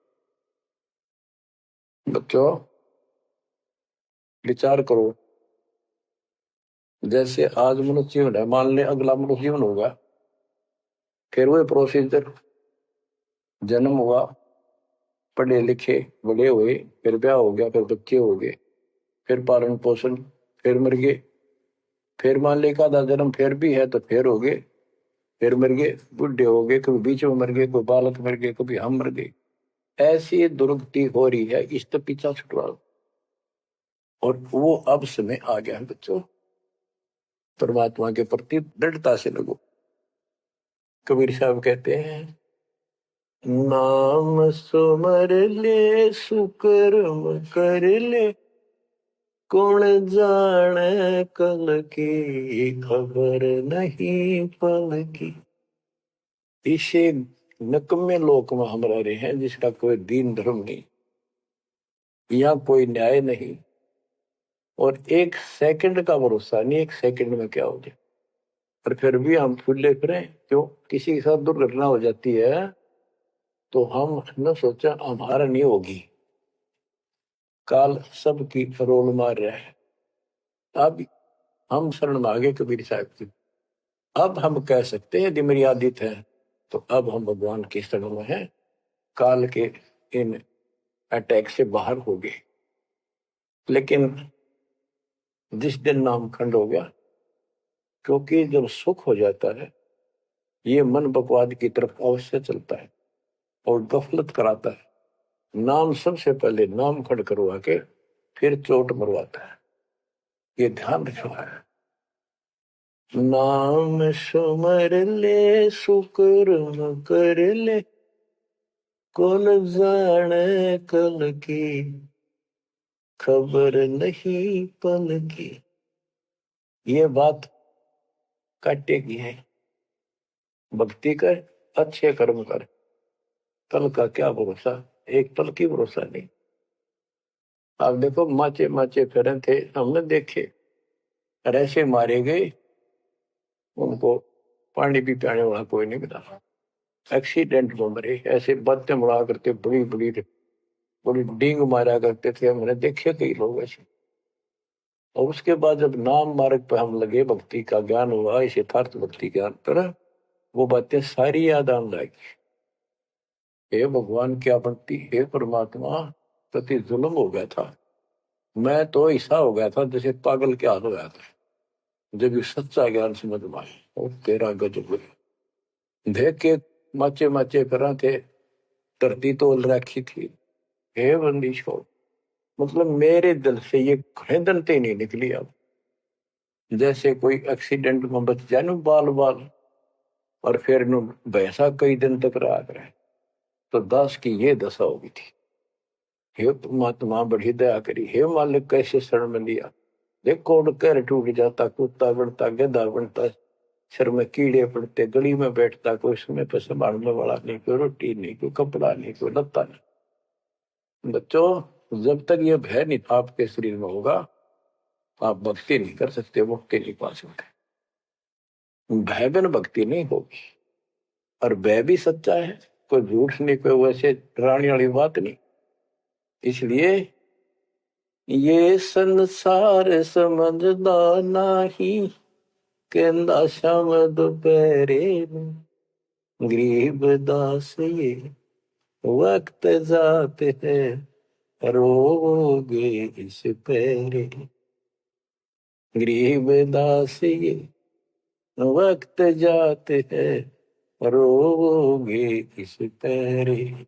बच्चों विचार करो, जैसे आज मनुष्य जीवन है, मान ले अगला मनुष्य जीवन होगा, फिर वही प्रोसीजर। जन्म हुआ, पढ़े लिखे बड़े हुए, फिर ब्याह हो गया, फिर बच्चे हो गए, फिर पालन पोषण, फिर मर गए, फिर मान ले का जन्म फिर भी है तो फिर हो गए, फिर मर गए, बुढ़े हो गए, कभी बीच में मर गए, कोई बालक मर गए, कभी हम मर गए। ऐसी दुर्गति हो रही है, इस तो पीछा छुटवाओ। और वो अब समय आ गया है बच्चों, परमात्मा के प्रति दृढ़ता से लगो। कबीर साहब कहते हैं, नाम सुमर ले सुकर्म कर ले, कौन जाने कल की खबर नहीं पल की। इसे नकम्मे लोक में हम रह रहे हैं जिसका कोई दीन धर्म नहीं, यहाँ कोई न्याय नहीं, और एक सेकंड का भरोसा नहीं, एक सेकंड में क्या हो जाए। पर फिर भी हम फुले फिरे क्यों। किसी के साथ दुर्घटना हो जाती है तो हम न सोचा हमारा नहीं होगी, काल सबकी रोल मार रहा है। अब हम शरण मांगे कबीर साहब की। अब हम कह सकते हैं यदि मेरी आदित है तो अब हम भगवान की शरण में हैं, काल के इन अटैक से बाहर हो गए। लेकिन जिस दिन नाम खंड हो गया, क्योंकि जब सुख हो जाता है ये मन बकवाद की तरफ अवश्य चलता है और गफलत कराता है। नाम सबसे पहले नाम खड़ करवा के फिर चोट मरवाता है, ये ध्यान रखना है। नाम सुमर ले सुकर्म कर ले, कौन जाने कल की, खबर नहीं पल की। ये बात काटेगी है। भक्ति कर, अच्छे कर्म कर, कल का क्या भरोसा, एक पल की भरोसा नहीं। आप देखो माचे माचे फिरे थे, हमने देखे, और ऐसे मारे गए, उनको पानी भी पियाने वाला कोई नहीं मिला। एक्सीडेंट में मरे, ऐसे बातें उड़ा करते, बड़ी बड़ी बड़ी डींग मारा करते थे, हमने देखे कई लोग ऐसे। और उसके बाद जब नाम मार्ग पर हम लगे, भक्ति का ज्ञान हुआ, इस यथार्थ भक्ति ज्ञान पर, वो बातें सारी याद आने लगी। हे भगवान क्या भक्ति, हे परमात्मा, प्रति जुल्म हो गया था। मैं तो ऐसा हो गया था जैसे पागल के हाल हो गया था, जब ये सच्चा ज्ञान समझ में आए। और तेरा गजब देख के माचे माचे करा थे, धरती तोल रखी थी। हे बंदी छोड़, मतलब मेरे दिल से ये खरीदनते नहीं निकली। अब जैसे कोई एक्सीडेंट में बच जाए ना बाल बाल, और फिर नु भैंसा कई दिन तक रहा करे, तो दास की ये दशा होगी थी। हे परमात्मा बड़ी दया करी, हे मालिक कैसे शरण में लिया। देखो उड़ कर टूट जाता, कुत्ता बढ़ता, गधा बनता, सिर में कीड़े पड़ते, गली में बैठता, कोई समय पर संभालने वाला नहीं, कोई रोटी नहीं, कोई कपड़ा नहीं, कोई लत्ता नहीं। बच्चों, जब तक ये भय नहीं आपके शरीर में होगा, आप भक्ति नहीं कर सकते, मुक्ति नहीं पा सकते। भय बिन भक्ति नहीं होगी। और भय भी सच्चा है, कोई झूठ नहीं, कोई वैसे डराने वाली बात नहीं। इसलिए ये संसार समझदा नहीं, कहंदा शाम दोपहरे, गरीब दास ये वक्त जाते हैं, रोगे इस पैरे। गरीब दास ये वक्त जाते हैं, रोगे इस पैरे।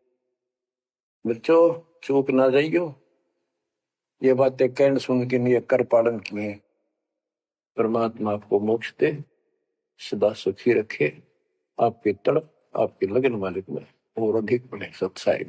बच्चों, चूक ना जाइयो, ये बातें कहन सुन के नहीं, कर पालन किए। परमात्मा आपको मोक्ष दे, सदा सुखी रखे, आपकी तड़प, आपकी लगन मालिक में और अधिक बने सत्साई।